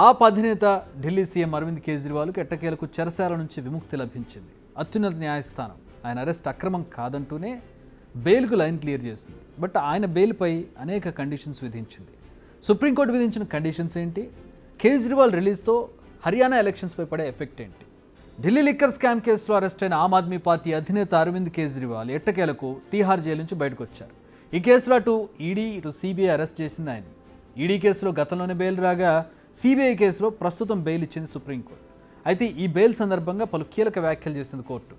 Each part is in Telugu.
ఆప్ అధినేత ఢిల్లీ సీఎం అరవింద్ కేజ్రీవాల్కు ఎట్టకేలకు చెరసాల నుంచి విముక్తి లభించింది. అత్యున్నత న్యాయస్థానం ఆయన అరెస్ట్ అక్రమం కాదంటూనే బెయిల్కు లైన్ క్లియర్ చేసింది. బట్ ఆయన బెయిల్పై అనేక కండిషన్స్ విధించింది. సుప్రీంకోర్టు విధించిన కండిషన్స్ ఏంటి? కేజ్రీవాల్ రిలీజ్తో హర్యానా ఎలక్షన్స్పై పడే ఎఫెక్ట్ ఏంటి? ఢిల్లీ లిక్కర్ స్కామ్ కేసులో అరెస్ట్ అయిన ఆమ్ ఆద్మీ పార్టీ అధినేత అరవింద్ కేజ్రీవాల్ ఎట్టకేలకు తీహార్ జైలు నుంచి బయటకు వచ్చారు. ఈ కేసులో అటు ఈడీ ఇటు సిబిఐ అరెస్ట్ చేసింది ఆయన. ఈడీ కేసులో గతంలోనే బెయిల్ రాగా సిబిఐ కేసులో ప్రస్తుతం బెయిల్ ఇచ్చింది సుప్రీంకోర్టు. అయితే ఈ బెయిల్ సందర్భంగా పలు కీలక వ్యాఖ్యలు చేసింది కోర్టు.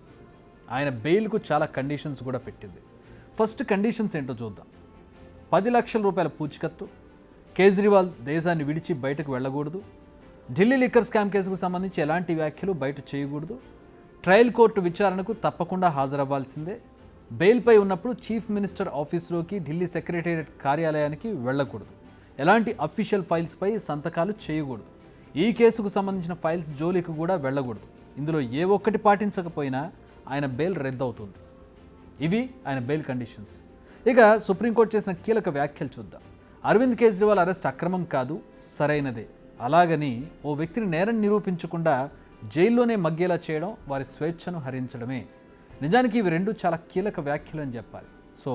ఆయన బెయిల్కు చాలా కండిషన్స్ కూడా పెట్టింది. ఫస్ట్ కండిషన్స్ ఏంటో చూద్దాం. 10 లక్షల రూపాయల పూచికత్తు, కేజ్రీవాల్ దేశాన్ని విడిచి బయటకు వెళ్ళకూడదు, ఢిల్లీ లిక్కర్ స్కామ్ కేసుకు సంబంధించి ఎలాంటి వ్యాఖ్యలు బయట చేయకూడదు, ట్రయల్ కోర్టు విచారణకు తప్పకుండా హాజరవ్వాల్సిందే, బెయిల్పై ఉన్నప్పుడు చీఫ్ మినిస్టర్ ఆఫీసులోకి ఢిల్లీ సెక్రటేరియట్ కార్యాలయానికి వెళ్ళకూడదు, ఎలాంటి అఫీషియల్ ఫైల్స్పై సంతకాలు చేయకూడదు, ఈ కేసుకు సంబంధించిన ఫైల్స్ జోలికి కూడా వెళ్ళకూడదు. ఇందులో ఏ ఒక్కటి పాటించకపోయినా ఆయన బెయిల్ రద్దవుతుంది. ఇవి ఆయన బెయిల్ కండిషన్స్. ఇక సుప్రీంకోర్టు చేసిన కీలక వ్యాఖ్యలు చూద్దాం. అరవింద్ కేజ్రీవాల్ అరెస్ట్ అక్రమం కాదు, సరైనదే. అలాగని ఓ వ్యక్తిని నేరం నిరూపించకుండా జైల్లోనే మగ్గేలా చేయడం వారి స్వేచ్ఛను హరించడమే. నిజానికి ఇవి రెండు చాలా కీలక వ్యాఖ్యలు అని చెప్పాలి. సో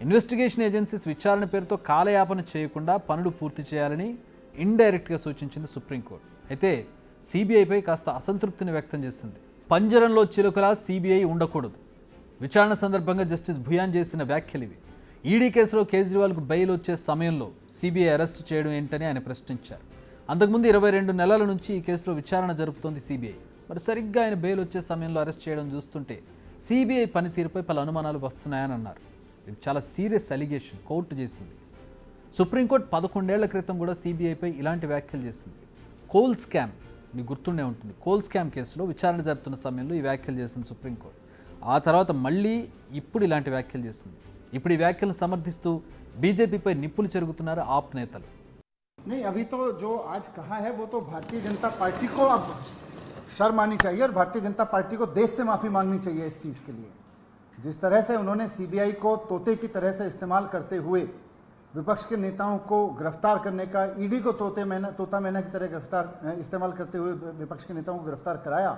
ఇన్వెస్టిగేషన్ ఏజెన్సీస్ విచారణ పేరుతో కాలయాపన చేయకుండా పనులు పూర్తి చేయాలని ఇండైరెక్ట్గా సూచించింది సుప్రీంకోర్టు. అయితే సిబిఐపై కాస్త అసంతృప్తిని వ్యక్తం చేసింది. పంజరంలో చిలుకలా సిబిఐ ఉండకూడదు. విచారణ సందర్భంగా జస్టిస్ భుయాన్ చేసిన వ్యాఖ్యలు ఇవి. ఈడీ కేసులో కేజ్రీవాల్కు బెయిల్ వచ్చే సమయంలో సిబిఐ అరెస్ట్ చేయడం ఏంటని ఆయన ప్రశ్నించారు. అంతకుముందు 22 నెలల నుంచి ఈ కేసులో విచారణ జరుపుతోంది సిబిఐ. మరి సరిగ్గా ఆయన బెయిల్ వచ్చే సమయంలో అరెస్ట్ చేయడం చూస్తుంటే సిబిఐ పనితీరుపై పలు అనుమానాలు వస్తున్నాయని అన్నారు. ఇది చాలా సీరియస్ అలిగేషన్ కోర్టు చేసింది. సుప్రీంకోర్టు 11 ఏళ్ల క్రితం కూడా సిబిఐపై ఇలాంటి వ్యాఖ్యలు చేసింది. కోల్ స్కామ్ మీకు గుర్తుండే ఉంటుంది. కోల్ స్కామ్ కేసులో విచారణ జరుపుతున్న సమయంలో ఈ వ్యాఖ్యలు చేసింది సుప్రీంకోర్టు. ఆ తర్వాత మళ్ళీ ఇప్పుడు ఇలాంటి వ్యాఖ్యలు చేసింది. ఇప్పుడు ఈ వ్యాఖ్యలను సమర్థిస్తూ బీజేపీపై నిప్పులు చెరుగుతున్నారు ఆప్ నేతలు. नहीं, अभी तो जो आज कहा है वो तो भारतीय जनता पार्टी को अब शर्म आनी चाहिए और भारतीय जनता पार्टी को देश से माफी मांगनी चाहिए इस चीज के लिए। जिस तरह से उन्होंने सीबीआई को तोते की तरह से इस्तेमाल करते हुए विपक्ष के नेताओं को गिरफ्तार करने का, ईडी को तोता मैना की तरह इस्तेमाल करते हुए विपक्ष के नेताओं को गिरफ्तार कराया,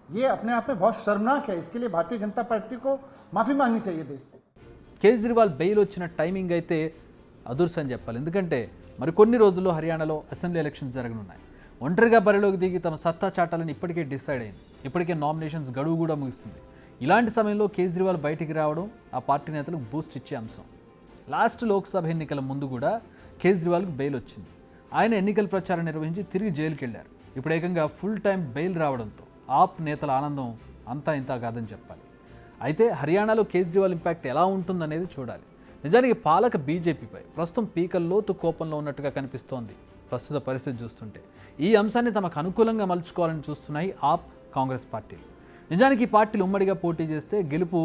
ये अपने आप में बहुत शर्मनाक है। इसके लिए भारतीय जनता पार्टी को माफी मांगनी चाहिए देश से। కేజ్రీవాల్ బెయిల్ వచ్చిన టైమింగ్ అయితే అదుర్స్ అని చెప్పాలి. ఎందుకంటే మరికొన్ని రోజుల్లో హర్యానాలో అసెంబ్లీ ఎలక్షన్స్ జరగనున్నాయి. ఒంటరిగా బరిలోకి దిగి తమ సత్తా చాటాలని ఇప్పటికే డిసైడ్ అయింది. ఇప్పటికే నామినేషన్స్ గడువు కూడా ముగిస్తుంది. ఇలాంటి సమయంలో కేజ్రీవాల్ బయటికి రావడం ఆ పార్టీ నేతలకు బూస్ట్ ఇచ్చే అంశం. లాస్ట్ లోక్సభ ఎన్నికల ముందు కూడా కేజ్రీవాల్కు బెయిల్ వచ్చింది. ఆయన ఎన్నికల ప్రచారం నిర్వహించి తిరిగి జైలుకి వెళ్ళారు. ఇప్పుడు ఏకంగా ఫుల్ టైం బెయిల్ రావడంతో ఆప్ నేతల ఆనందం అంతా ఇంతా కాదని చెప్పాలి. అయితే హర్యానాలో కేజ్రీవాల్ ఇంపాక్ట్ ఎలా ఉంటుందనేది చూడాలి. నిజానికి పాలక బీజేపీపై ప్రస్తుతం పీకల్లోతు కోపంలో ఉన్నట్టుగా కనిపిస్తోంది ప్రస్తుత పరిస్థితి చూస్తుంటే. ఈ అంశాన్ని తమకు అనుకూలంగా మలుచుకోవాలని చూస్తున్నాయి ఆప్, కాంగ్రెస్ పార్టీలు. నిజానికి ఈ పార్టీలు ఉమ్మడిగా పోటీ చేస్తే గెలుపు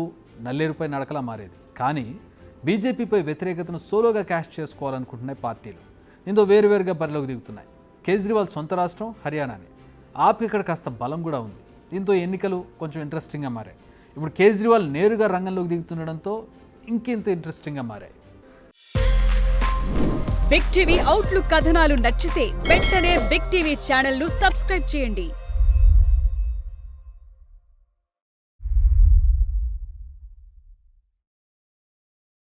నల్లేరుపై నడకలా మారేది. కానీ బీజేపీపై వ్యతిరేకతను సోలోగా క్యాష్ చేసుకోవాలనుకుంటున్నాయి పార్టీలు. దీంతో వేరువేరుగా బరిలోకి దిగుతున్నాయి. కేజ్రీవాల్ సొంత రాష్ట్రం హర్యానానే. ఆప్ ఇక్కడ కాస్త బలం కూడా ఉంది. దీంతో ఎన్నికలు కొంచెం ఇంట్రెస్టింగ్గా మారాయి. ఇప్పుడు కేజ్రీవాల్ నేరుగా రంగంలోకి దిగుతుండడంతో ఇంకెంత ఇంట్రెస్టింగ్గా మారాయి. బిగ్ టీవీ అవుట్లుక్ కథనాలు నచ్చితే వెంటనే బిగ్ టీవీ ఛానల్ ను సబ్స్క్రైబ్ చేయండి.